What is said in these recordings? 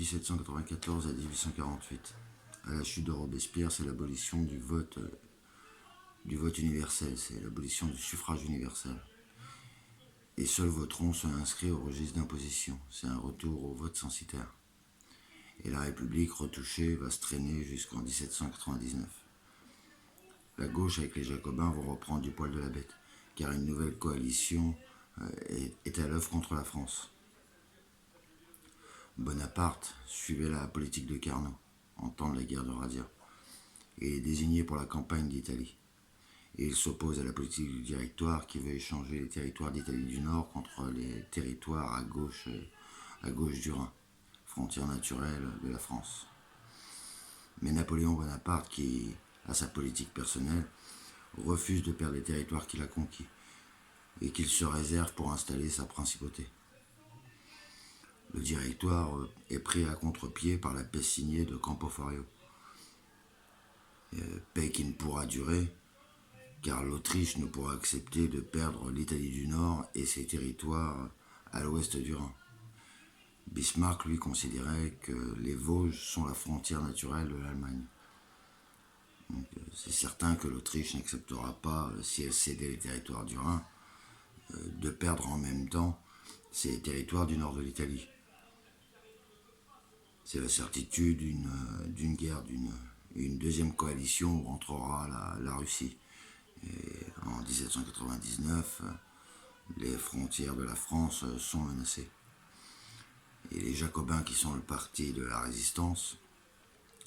1794 à 1848. À la chute de Robespierre, c'est l'abolition du vote universel, c'est l'abolition du suffrage universel. Et seuls voteront ceux inscrits au registre d'imposition. C'est un retour au vote censitaire. Et la République retouchée va se traîner jusqu'en 1799. La gauche avec les Jacobins vont reprendre du poil de la bête, car une nouvelle coalition est à l'œuvre contre la France. Bonaparte suivait la politique de Carnot, en temps de la guerre de Radia, et est désigné pour la campagne d'Italie. Et il s'oppose à la politique du Directoire qui veut échanger les territoires d'Italie du Nord contre les territoires à gauche du Rhin, frontière naturelle de la France. Mais Napoléon Bonaparte, qui a sa politique personnelle, refuse de perdre les territoires qu'il a conquis et qu'il se réserve pour installer sa principauté. Le Directoire est pris à contre-pied par la paix signée de Campo Fario. Paix qui ne pourra durer, car l'Autriche ne pourra accepter de perdre l'Italie du Nord et ses territoires à l'ouest du Rhin. Bismarck, lui, considérait que les Vosges sont la frontière naturelle de l'Allemagne. Donc, c'est certain que l'Autriche n'acceptera pas, si elle cédait les territoires du Rhin, de perdre en même temps ces territoires du nord de l'Italie. C'est la certitude d'une guerre, d'une deuxième coalition où entrera la Russie. Et en 1799, les frontières de la France sont menacées. Et les Jacobins, qui sont le parti de la résistance,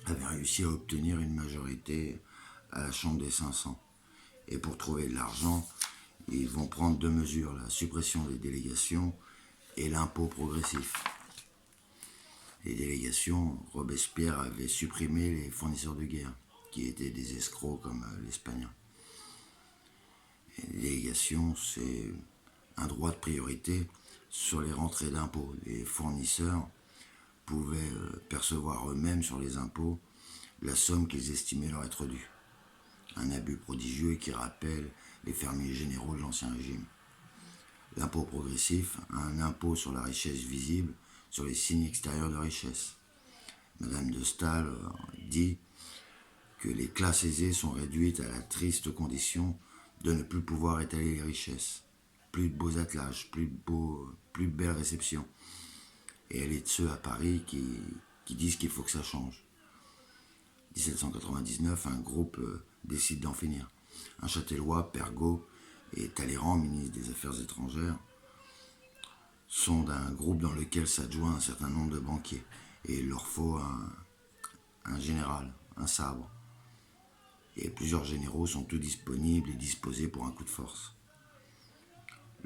avaient réussi à obtenir une majorité à la Chambre des 500. Et pour trouver de l'argent, ils vont prendre deux mesures, la suppression des délégations et l'impôt progressif. Les délégations, Robespierre avait supprimé les fournisseurs de guerre, qui étaient des escrocs comme l'Espagnol. Les délégations, c'est un droit de priorité sur les rentrées d'impôts. Les fournisseurs pouvaient percevoir eux-mêmes sur les impôts la somme qu'ils estimaient leur être due. Un abus prodigieux qui rappelle les fermiers généraux de l'Ancien Régime. L'impôt progressif, un impôt sur la richesse visible, sur les signes extérieurs de richesse. Madame de Staël dit que les classes aisées sont réduites à la triste condition de ne plus pouvoir étaler les richesses. Plus de beaux attelages, plus de belles réceptions. Et elle est de ceux à Paris qui disent qu'il faut que ça change. 1799, un groupe décide d'en finir. Un Châtellois, Pergaud, et Talleyrand, ministre des Affaires étrangères, sont d'un groupe dans lequel s'adjoint un certain nombre de banquiers. Et il leur faut un général, un sabre. Et plusieurs généraux sont tous disponibles et disposés pour un coup de force.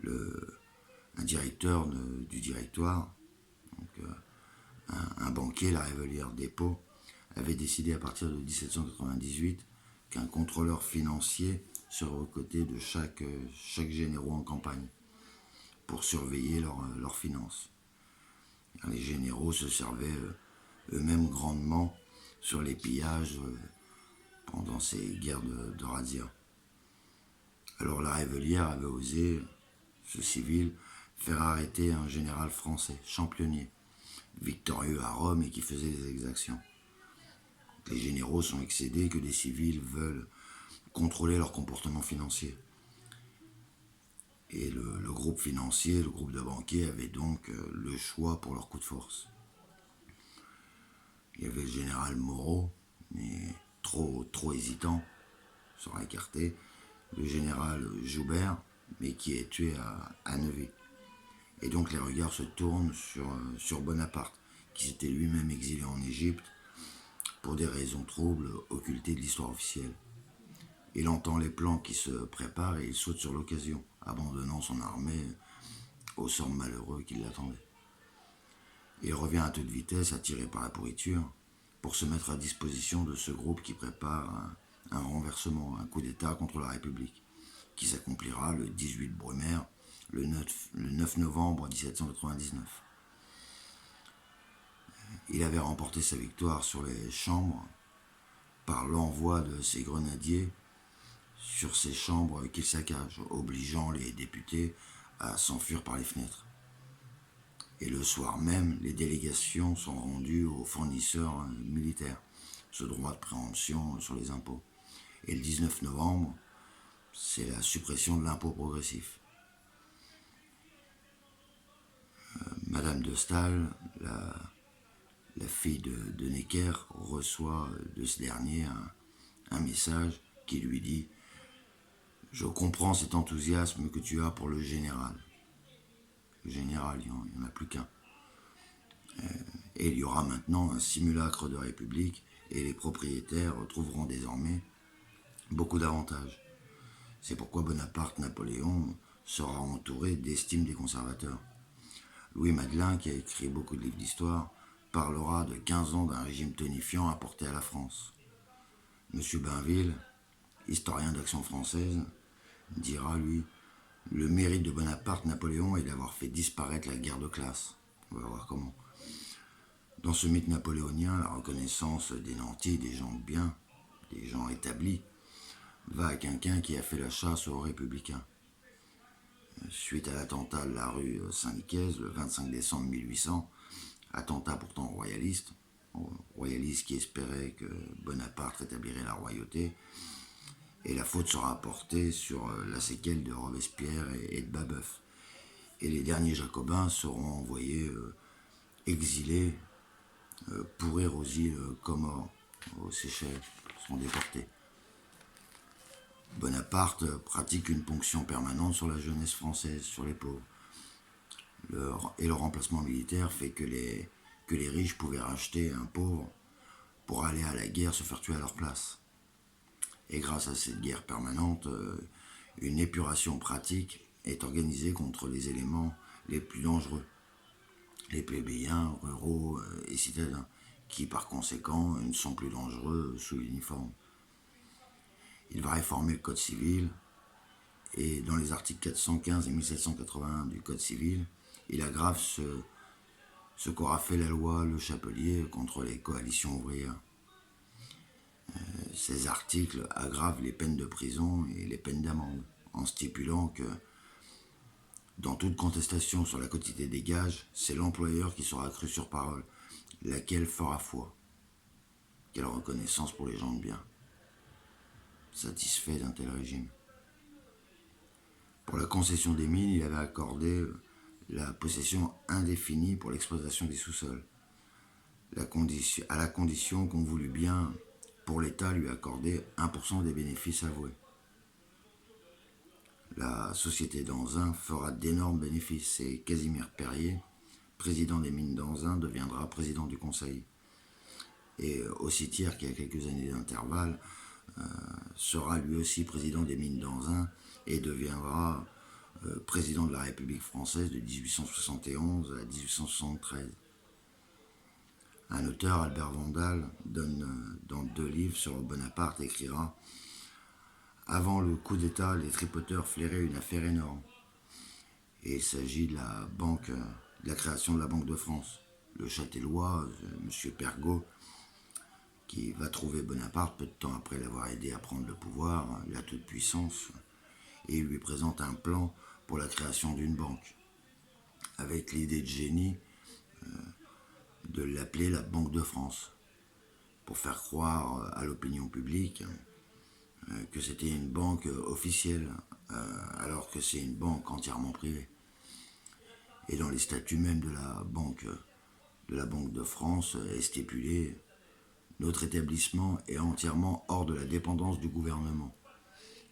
Un directeur du directoire, donc, un banquier, la Révelière Despaux, avait décidé à partir de 1798 qu'un contrôleur financier serait aux côtés de chaque généraux en campagne pour surveiller leurs finances. Les généraux se servaient eux-mêmes grandement sur les pillages pendant ces guerres de razzia. Alors la Révelière avait osé, ce civil, faire arrêter un général français, Championnier, victorieux à Rome et qui faisait des exactions. Les généraux sont excédés que des civils veulent contrôler leur comportement financier. Et le groupe financier, le groupe de banquiers avait donc le choix pour leur coup de force. Il y avait le général Moreau, mais trop hésitant, sera écarté. Le général Joubert, mais qui est tué à Nevers. Et donc les regards se tournent sur Bonaparte, qui s'était lui-même exilé en Égypte pour des raisons troubles occultées de l'histoire officielle. Il entend les plans qui se préparent et il saute sur l'occasion, abandonnant son armée au sort malheureux qui l'attendait. Il revient à toute vitesse, attiré par la pourriture, pour se mettre à disposition de ce groupe qui prépare un renversement, un coup d'État contre la République, qui s'accomplira le 18 Brumaire, le 9 novembre 1799. Il avait remporté sa victoire sur les chambres par l'envoi de ses grenadiers sur ces chambres qu'il saccage, obligeant les députés à s'enfuir par les fenêtres. Et le soir même, les délégations sont rendues aux fournisseurs militaires, ce droit de préemption sur les impôts. Et le 19 novembre, c'est la suppression de l'impôt progressif. Madame de Staël, la fille de Necker, reçoit de ce dernier un message qui lui dit « Je comprends cet enthousiasme que tu as pour le général. » Le général, il n'y en a plus qu'un. Et il y aura maintenant un simulacre de république et les propriétaires retrouveront désormais beaucoup d'avantages. C'est pourquoi Bonaparte-Napoléon sera entouré d'estime des conservateurs. Louis Madelin, qui a écrit beaucoup de livres d'histoire, parlera de 15 ans d'un régime tonifiant apporté à la France. Monsieur Bainville, historien d'Action française, dira, lui, le mérite de Bonaparte-Napoléon est d'avoir fait disparaître la guerre de classe. On va voir comment. Dans ce mythe napoléonien, la reconnaissance des nantis, des gens de bien, des gens établis, va à quelqu'un qui a fait la chasse aux républicains. Suite à l'attentat de la rue Saint-Nicaise, le 25 décembre 1800, attentat pourtant royaliste qui espérait que Bonaparte rétablirait la royauté, et la faute sera portée sur la séquelle de Robespierre et de Babeuf. Et les derniers jacobins seront envoyés exilés, pourrir aux îles Comores, aux Seychelles, seront déportés. Bonaparte pratique une ponction permanente sur la jeunesse française, sur les pauvres. Et le remplacement militaire fait que les riches pouvaient racheter un pauvre pour aller à la guerre se faire tuer à leur place. Et grâce à cette guerre permanente, une épuration pratique est organisée contre les éléments les plus dangereux, les plébéiens, ruraux et citadins, qui par conséquent ne sont plus dangereux sous l'uniforme. Il va réformer le Code civil, et dans les articles 415 et 1781 du Code civil, il aggrave ce qu'aura fait la loi Le Chapelier contre les coalitions ouvrières. Ces articles aggravent les peines de prison et les peines d'amende, en stipulant que dans toute contestation sur la quotité des gages, c'est l'employeur qui sera cru sur parole, laquelle fera foi. Quelle reconnaissance pour les gens de bien, satisfaits d'un tel régime. Pour la concession des mines, il avait accordé la possession indéfinie pour l'exploitation des sous-sols, à la condition qu'on voulut bien, pour l'État, lui accorder 1% des bénéfices avoués. La société d'Anzin fera d'énormes bénéfices et Casimir Perrier, président des mines d'Anzin, deviendra président du conseil. Et Aussitière, qui a quelques années d'intervalle, sera lui aussi président des mines d'Anzin et deviendra président de la République française de 1871 à 1873. Un auteur, Albert Vandal, dans 2 livres sur Bonaparte, écrira « Avant le coup d'État, les tripoteurs flairaient une affaire énorme. » Et il s'agit de la création de la Banque de France. Le Châtellois, M. Pergaud, qui va trouver Bonaparte peu de temps après l'avoir aidé à prendre le pouvoir, la toute-puissance, et il lui présente un plan pour la création d'une banque, avec l'idée de génie de l'appeler la Banque de France, pour faire croire à l'opinion publique que c'était une banque officielle, alors que c'est une banque entièrement privée. Et dans les statuts même de la Banque de France est stipulé « Notre établissement est entièrement hors de la dépendance du gouvernement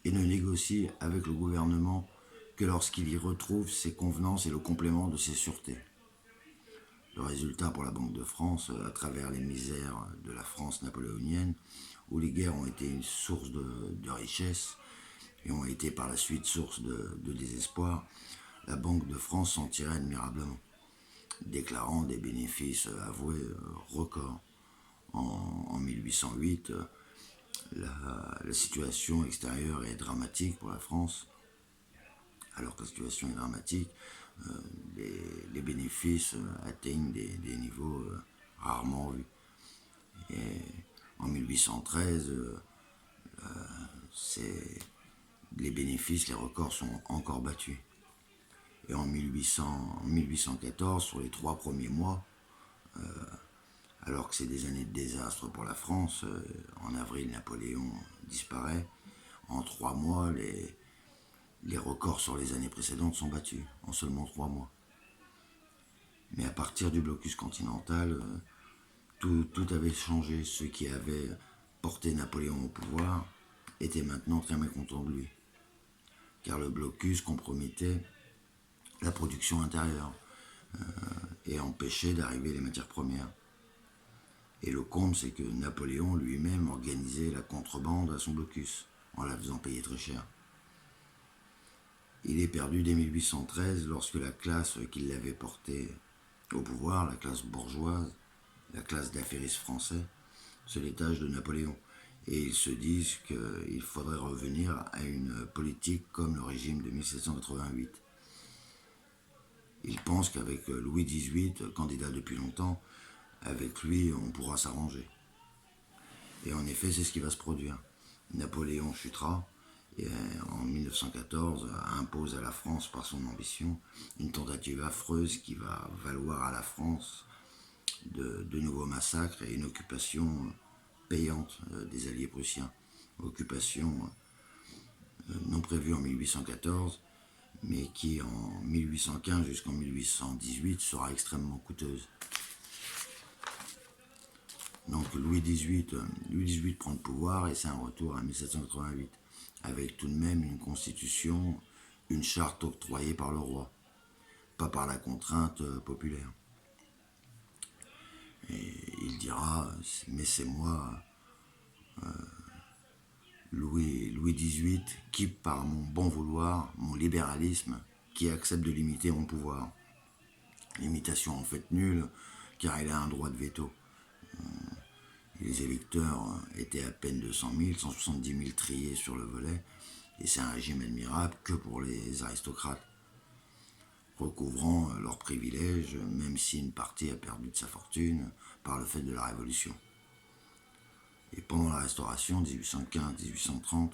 et ne négocie avec le gouvernement que lorsqu'il y retrouve ses convenances et le complément de ses sûretés. » Le résultat pour la Banque de France, à travers les misères de la France napoléonienne, où les guerres ont été une source de richesse et ont été par la suite source de désespoir, la Banque de France s'en tirait admirablement, déclarant des bénéfices avoués records. En 1808, la situation extérieure est dramatique pour la France. Alors que la situation est dramatique, les bénéfices atteignent des niveaux rarement vus. Et en 1813, les bénéfices, les records sont encore battus. Et en 1814, sur les 3 premiers mois, alors que c'est des années de désastre pour la France, en avril, Napoléon disparaît. En 3 mois, les records sur les années précédentes sont battus, en seulement 3 mois. Mais à partir du blocus continental, tout avait changé. Ceux qui avaient porté Napoléon au pouvoir étaient maintenant très mécontents de lui, car le blocus compromettait la production intérieure et empêchait d'arriver les matières premières. Et le comble, c'est que Napoléon lui-même organisait la contrebande à son blocus, en la faisant payer très cher. Il est perdu dès 1813 lorsque la classe qui l'avait porté au pouvoir, la classe bourgeoise, la classe d'affairistes français, se détache de Napoléon. Et ils se disent qu'il faudrait revenir à une politique comme le régime de 1788. Ils pensent qu'avec Louis XVIII, candidat depuis longtemps, avec lui, on pourra s'arranger. Et en effet, c'est ce qui va se produire. Napoléon chutera et en 1914 impose à la France par son ambition une tentative affreuse qui va valoir à la France de nouveaux massacres et une occupation payante des alliés prussiens. Occupation non prévue en 1814, mais qui en 1815 jusqu'en 1818 sera extrêmement coûteuse. Donc Louis XVIII prend le pouvoir et c'est un retour à 1788, avec tout de même une constitution, une charte octroyée par le roi, pas par la contrainte populaire. Et il dira, mais c'est moi, Louis XVIII, qui par mon bon vouloir, mon libéralisme, qui accepte de limiter mon pouvoir. Limitation en fait nulle, car il a un droit de veto. Les électeurs étaient à peine 200 000, 170 000 triés sur le volet, et c'est un régime admirable que pour les aristocrates, recouvrant leurs privilèges, même si une partie a perdu de sa fortune par le fait de la Révolution. Et pendant la Restauration, 1815-1830,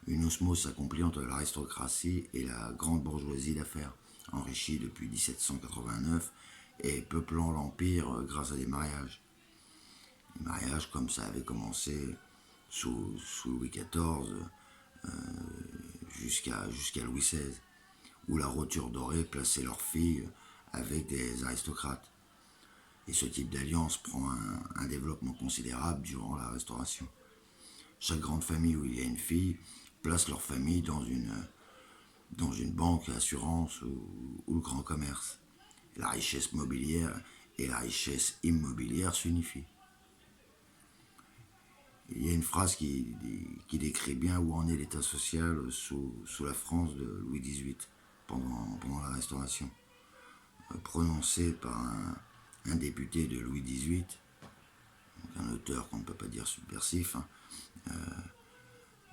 une osmose s'accomplit entre l'aristocratie et la grande bourgeoisie d'affaires, enrichie depuis 1789 et peuplant l'Empire grâce à des mariages. Les mariages comme ça avait commencé sous Louis XIV jusqu'à Louis XVI, où la roture dorée plaçait leurs filles avec des aristocrates. Et ce type d'alliance prend un développement considérable durant la Restauration. Chaque grande famille où il y a une fille place leur famille dans une banque, assurance ou le grand commerce. La richesse mobilière et la richesse immobilière s'unifient. Il y a une phrase qui décrit bien où en est l'état social sous la France de Louis XVIII pendant la Restauration, prononcée par un député de Louis XVIII, un auteur qu'on ne peut pas dire subversif,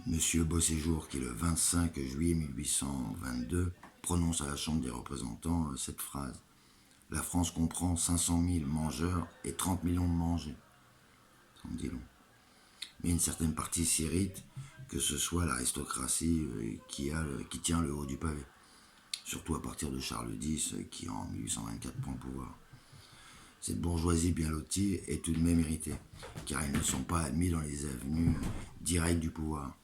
Monsieur Beauséjour, qui le 25 juillet 1822 prononce à la Chambre des représentants cette phrase. La France comprend 500 000 mangeurs et 30 millions de mangés. Ça en dit long. Mais une certaine partie s'irrite que ce soit l'aristocratie qui tient le haut du pavé. Surtout à partir de Charles X, qui en 1824 prend le pouvoir. Cette bourgeoisie bien lotie est tout de même irritée, car ils ne sont pas admis dans les avenues directes du pouvoir.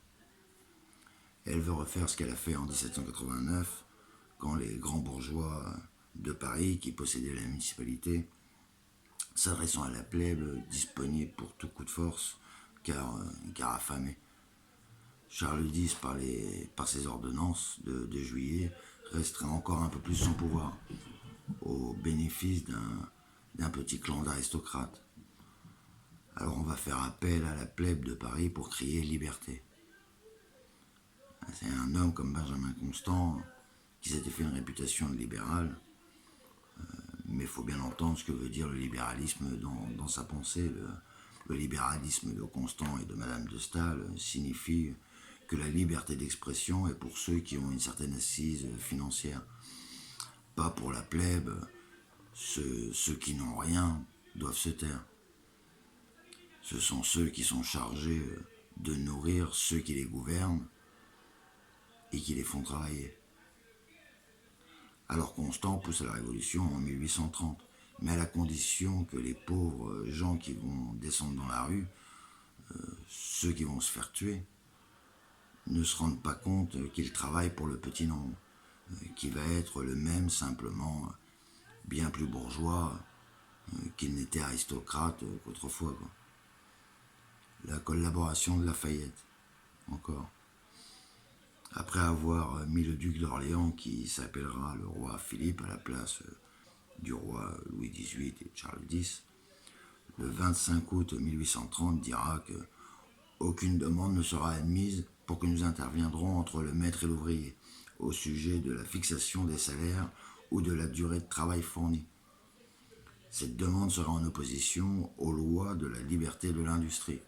Elle veut refaire ce qu'elle a fait en 1789, quand les grands bourgeois de Paris, qui possédaient la municipalité, s'adressant à la plèbe, disponible pour tout coup de force, car affamés. Charles X, par ses ordonnances de juillet, restreint encore un peu plus son pouvoir, au bénéfice d'un petit clan d'aristocrates. Alors on va faire appel à la plèbe de Paris pour crier liberté. C'est un homme comme Benjamin Constant qui s'était fait une réputation de libéral, mais il faut bien entendre ce que veut dire le libéralisme dans sa pensée. Le libéralisme de Constant et de Madame de Staël signifie que la liberté d'expression est pour ceux qui ont une certaine assise financière, pas pour la plèbe. Ceux qui n'ont rien doivent se taire. Ce sont ceux qui sont chargés de nourrir ceux qui les gouvernent et qui les font travailler. Alors Constant pousse à la Révolution en 1830, mais à la condition que les pauvres gens qui vont descendre dans la rue, ceux qui vont se faire tuer, ne se rendent pas compte qu'ils travaillent pour le petit nombre, qui va être le même, simplement bien plus bourgeois qu'il n'était aristocrate qu'autrefois, quoi. La collaboration de Lafayette, encore. Après avoir mis le duc d'Orléans, qui s'appellera le roi Philippe à la place du roi Louis XVIII et Charles X, le 25 août 1830 dira que aucune demande ne sera admise pour que nous interviendrons entre le maître et l'ouvrier au sujet de la fixation des salaires ou de la durée de travail fournie. Cette demande sera en opposition aux lois de la liberté de l'industrie.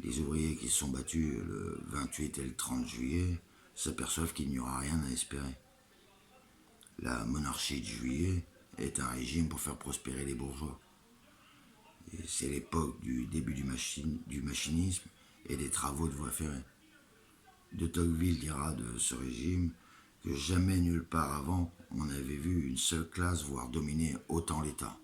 Les ouvriers qui se sont battus le 28 et le 30 juillet s'aperçoivent qu'il n'y aura rien à espérer. La monarchie de juillet est un régime pour faire prospérer les bourgeois. C'est l'époque du début du machinisme et des travaux de voies ferrées. De Tocqueville dira de ce régime que jamais nulle part avant on n'avait vu une seule classe voir dominer autant l'État.